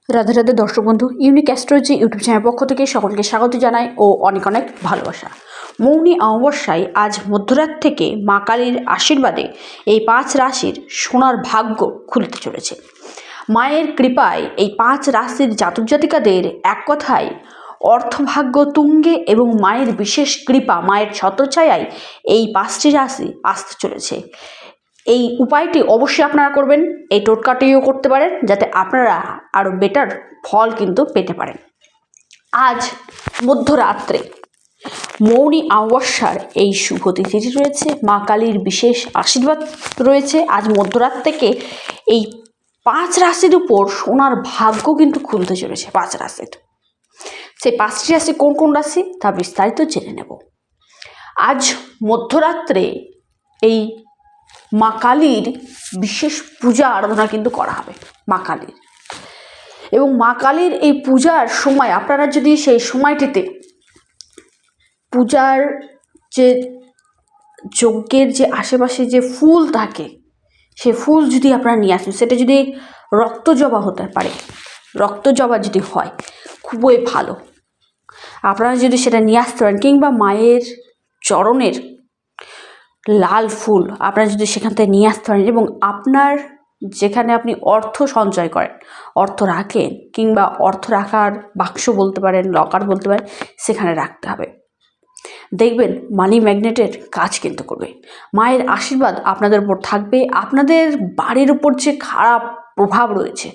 রাধে রাধে দর্শক বন্ধু, unique astrology YouTube channel পক্ষ থেকে সকলকে স্বাগত জানাই ও অনেক অনেক ভালোবাসা। মৌনী অমাবস্যায় আজ মধ্যরাত থেকে মা কালীর আশীর্বাদে এই 5 রাশির সোনার ভাগ্য খুলতে চলেছে। মায়ের কৃপায় এই 5 রাশির জাতক জাতিকাদের এক কথায় অর্থভাগ্য তুঙ্গে এবং মায়ের বিশেষ কৃপা, মায়ের ছত্রছায়ায় এই 5টি রাশি আসতে চলেছে। এই উপায়টি অবশ্যই আপনারা করবেন, এই টোটকাটিও করতে পারেন যাতে আপনারা আরও বেটার ফল কিন্তু পেতে পারেন। আজ মধ্যরাত্রে মৌনী অমাবস্যার এই শুভ তিথিটি রয়েছে, মা কালীর বিশেষ আশীর্বাদ রয়েছে। আজ মধ্যরাত থেকে এই 5 রাশির উপর সোনার ভাগ্য কিন্তু খুলতে চলেছে। 5 রাশির, সেই 5টি রাশি কোন কোন রাশি তা বিস্তারিত জেনে নেব। আজ মধ্যরাত্রে এই মা কালীর বিশেষ পূজা আরাধনা কিন্তু করা হবে মা কালীর, এবং মা কালীর এই পূজার সময় আপনারা যদি সেই সময়টিতে পূজার যে যজ্ঞের যে আশেপাশে যে ফুল থাকে সে ফুল যদি আপনারা নিয়ে আসেন, সেটা যদি রক্তজবা হতে পারে, রক্তজবা যদি হয় খুবই ভালো। আপনারা যদি সেটা নিয়ে আসতে পারেন, কিংবা মায়ের চরণের লাল ফুল আপনারা যদি সেখান থেকে নিয়ে আসতে পারেন, এবং আপনার যেখানে আপনি অর্থ সঞ্চয় করেন, অর্থ রাখেন, কিংবা অর্থ রাখার বাক্স বলতে পারেন, লকার বলতে পারেন, সেখানে রাখতে হবে। দেখবেন মানি ম্যাগনেটের কাজ কিন্তু করবে। মায়ের আশীর্বাদ আপনাদের উপর থাকবে। আপনাদের বাড়ির উপর যে খারাপ প্রভাব রয়েছে,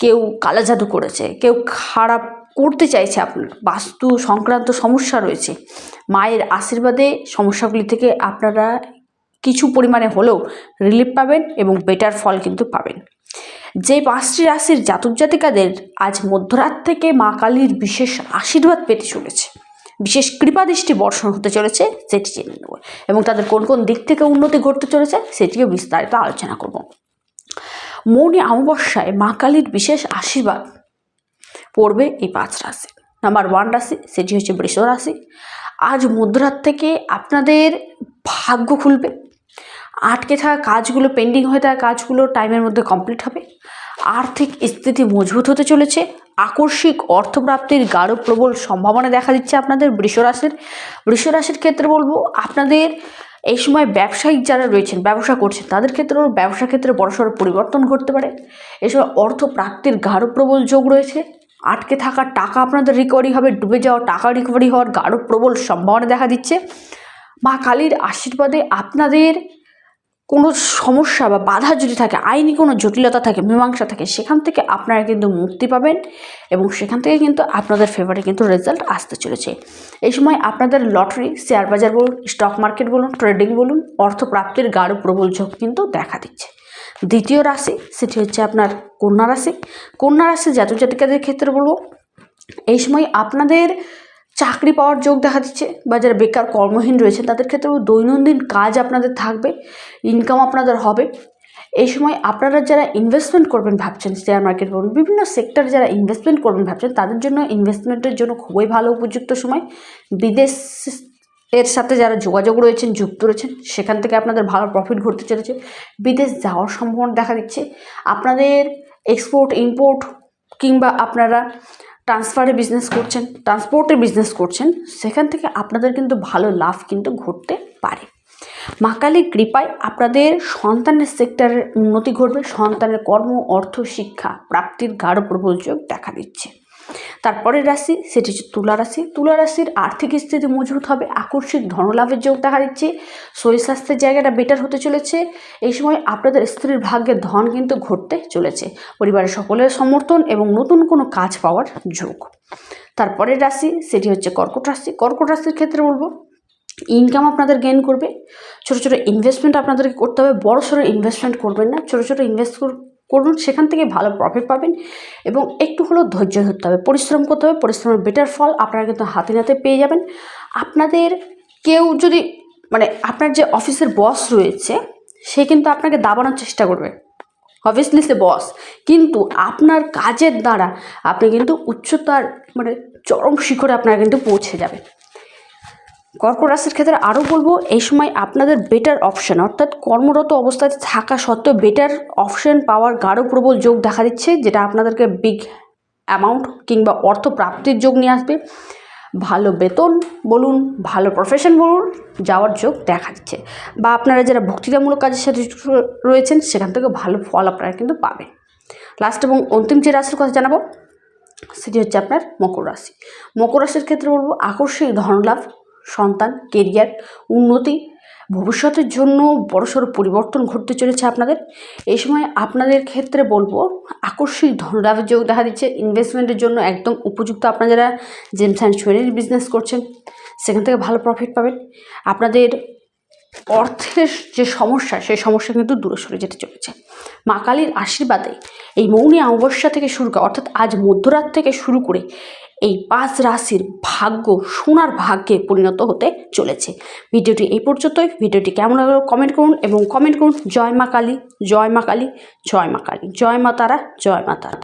কেউ কালা জাদু করেছে, কেউ খারাপ করতে চাইছে, আপনার বাস্তু সংক্রান্ত সমস্যা রয়েছে, মায়ের আশীর্বাদে সমস্যাগুলি থেকে আপনারা কিছু পরিমাণে হলেও রিলিফ পাবেন এবং বেটার ফল কিন্তু পাবেন। যে 5টি রাশির জাতক জাতিকাদের আজ মধ্যরাত থেকে মা কালীর বিশেষ আশীর্বাদ পেতে চলেছে, বিশেষ কৃপাদৃষ্টি বর্ষণ হতে চলেছে, সেটি জেনে নেব, এবং তাদের কোন কোন দিক থেকে উন্নতি ঘটতে চলেছে সেটিও বিস্তারিত আলোচনা করব। মৌনী অমাবস্যায় মা কালীর বিশেষ আশীর্বাদ পড়বে এই 5 রাশি। নাম্বার 1 রাশি, সেটি হচ্ছে বৃষ রাশি। আজ মধ্যরাত থেকে আপনাদের ভাগ্য খুলবে। আটকে থাকা কাজগুলো, পেন্ডিং হয়ে থাকা কাজগুলো টাইমের মধ্যে কমপ্লিট হবে। আর্থিক স্থিতি মজবুত হতে চলেছে। আকস্মিক অর্থপ্রাপ্তির গাঢ় প্রবল সম্ভাবনা দেখা দিচ্ছে আপনাদের বৃষ রাশির। বৃষ রাশির ক্ষেত্রে বলবো, আপনাদের এই সময় ব্যবসায়িক যারা রয়েছেন, ব্যবসা করছেন, তাদের ক্ষেত্রেও ব্যবসা ক্ষেত্রে বড়সড় পরিবর্তন ঘটতে পারে। এই সময় অর্থ প্রাপ্তির গাঢ় প্রবল যোগ রয়েছে। আটকে থাকা টাকা আপনাদের রিকভারি হবে, ডুবে যাওয়া টাকা রিকভারি হওয়ার গাঢ় প্রবল সম্ভাবনা দেখা দিচ্ছে। মা কালীর আশীর্বাদে আপনাদের কোনো সমস্যা বা বাধা যদি থাকে, আইনি কোনো জটিলতা থাকে, মীমাংসা থাকে, সেখান থেকে আপনারা কিন্তু মুক্তি পাবেন, এবং সেখান থেকে কিন্তু আপনাদের ফেভারে কিন্তু রেজাল্ট আসতে চলেছে। এই সময় আপনাদের লটারি, শেয়ার বাজার বলুন, স্টক মার্কেট বলুন, ট্রেডিং বলুন, অর্থপ্রাপ্তির গাঢ় প্রবল ঝোঁক কিন্তু দেখা দিচ্ছে। দ্বিতীয় রাশি, সেটি হচ্ছে আপনার কন্যা রাশি। কন্যা রাশি জাতক জাতিকাদের ক্ষেত্রে বলবো, এই সময় আপনাদের চাকরি পাওয়ার যোগ দেখা দিচ্ছে, বা যারা বেকার কর্মহীন রয়েছে তাদের ক্ষেত্রেও দৈনন্দিন কাজ আপনাদের থাকবে, ইনকাম আপনাদের হবে। এই সময় আপনারা যারা ইনভেস্টমেন্ট করবেন ভাবছেন, শেয়ার মার্কেট বলুন, বিভিন্ন সেক্টরে যারা ইনভেস্টমেন্ট করবেন ভাবছেন, তাদের জন্য ইনভেস্টমেন্টের জন্য খুবই ভালো উপযুক্ত সময়। বিদেশ এর সাথে যারা যোগাযোগ রয়েছেন, যুক্ত রয়েছেন, সেখান থেকে আপনাদের ভালো প্রফিট ঘটতে চলেছে। বিদেশ যাওয়ার সম্ভাবনা দেখা দিচ্ছে। আপনাদের এক্সপোর্ট ইম্পোর্ট, কিংবা আপনারা ট্রান্সফারে বিজনেস করছেন, ট্রান্সপোর্টে বিজনেস করছেন, সেখান থেকে আপনাদের কিন্তু ভালো লাভ কিন্তু ঘটতে পারে। মা কালীর কৃপায় আপনাদের সন্তানের সেক্টরের উন্নতি ঘটবে। সন্তানের কর্ম, অর্থ, শিক্ষা প্রাপ্তির গাঢ় প্রবল যোগ দেখা দিচ্ছে। তারপরের রাশি, সেটি হচ্ছে তুলা রাশি। তুলা রাশির আর্থিক স্থিতি মজবুত হবে, আকস্মিক ধনলাভের যোগ দেখা দিচ্ছে। শরীর স্বাস্থ্যের জায়গাটা বেটার হতে চলেছে। এই সময় আপনাদের স্ত্রীর ভাগ্যে ধন কিন্তু ঘটতে চলেছে। পরিবারের সকলের সমর্থন এবং নতুন কোনো কাজ পাওয়ার যোগ। তারপরের রাশি, সেটি হচ্ছে কর্কট রাশি। কর্কট রাশির ক্ষেত্রে বলবো, ইনকাম আপনাদের গেইন করবে। ছোটো ছোটো ইনভেস্টমেন্ট আপনাদেরকে করতে হবে, বড় সড়ো ইনভেস্টমেন্ট করবেন না, ছোটো ছোটো ইনভেস্ট করুন, সেখান থেকে ভালো প্রফিট পাবেন। এবং একটু হলেও ধৈর্য ধরতে হবে, পরিশ্রম করতে হবে, পরিশ্রমের বেটার ফল আপনারা কিন্তু হাতে নাতে পেয়ে যাবেন। আপনাদের কেউ যদি, মানে আপনার যে অফিসের বস রয়েছে, সে কিন্তু আপনাকে দাবানোর চেষ্টা করবে, অবভিয়াসলি সে বস, কিন্তু আপনার কাজের দ্বারা আপনি কিন্তু উচ্চতার, মানে চরম শিখরে আপনারা কিন্তু পৌঁছে যাবেন। কর্কট রাশির ক্ষেত্রে আরও বলবো, এই সময় আপনাদের বেটার অপশান, অর্থাৎ কর্মরত অবস্থায় থাকা সত্ত্বেও বেটার অপশান পাওয়ার গাঢ় প্রবল যোগ দেখা দিচ্ছে, যেটা আপনাদেরকে বিগ অ্যামাউন্ট কিংবা অর্থ প্রাপ্তির যোগ নিয়ে আসবে। ভালো বেতন বলুন, ভালো প্রফেশন বলুন, যাওয়ার যোগ দেখা দিচ্ছে। বা আপনারা যারা বক্তৃতামূলক কাজের সাথে রয়েছেন সেখান থেকে ভালো ফল আপনারা কিন্তু পাবেন। লাস্ট এবং অন্তিম যে রাশির কথা জানাবো সেটি হচ্ছে আপনার মকর রাশি। মকর রাশির ক্ষেত্রে বলবো আকস্মিক ধনলাভ, সন্তান, কেরিয়ার, উন্নতি, ভবিষ্যতের জন্য বড়সড় পরিবর্তন ঘটতে চলেছে আপনাদের। এই সময় আপনাদের ক্ষেত্রে বলবো আকস্মিক ধনলাভের যোগ দেখা দিচ্ছে। ইনভেস্টমেন্টের জন্য একদম উপযুক্ত। আপনারা যারা জেমস অ্যান্ড জুয়েলারি বিজনেস করছেন সেখান থেকে ভালো প্রফিট পাবেন। আপনাদের অর্থের যে সমস্যা সেই সমস্যা কিন্তু দূরে সরে যেতে চলেছে। মা কালীর আশীর্বাদে এই মৌনী অমাবস্যা থেকে শুরু করে অর্থাৎ আজ মধ্যরাত থেকে শুরু করে এই 5 রাশির ভাগ্য সোনার ভাগ্যে পরিণত হতে চলেছে। ভিডিওটি এই পর্যন্তই। ভিডিওটি কেমন লাগলো কমেন্ট করুন এবং কমেন্ট করুন জয় মা কালী, জয় মা কালী, জয় মা কালী, জয় মা তারা, জয় মা তারা।